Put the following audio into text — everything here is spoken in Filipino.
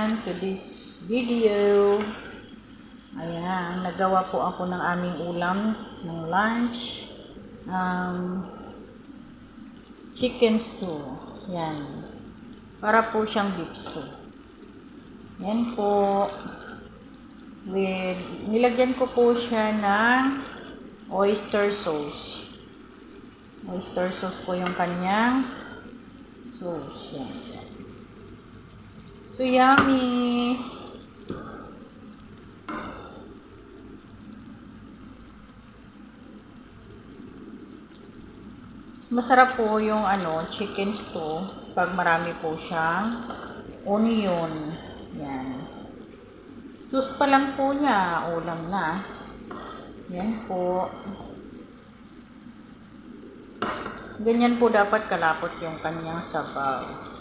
everyone to this video. Ayan, nagawa po ako ng aming ulam ng lunch. Chicken stew. Yan. Para po siyang beef stew. Yan po. Nilagyan ko po siya ng oyster sauce. Oyster sauce po yung kanyang sauce. Yan. So yummy! Masarap po yung chicken stew pag marami po siyang onion. Yan. Sauce pa lang po niya, ulam na. Yan po. Ganyan po dapat kalapot yung kanyang sabaw.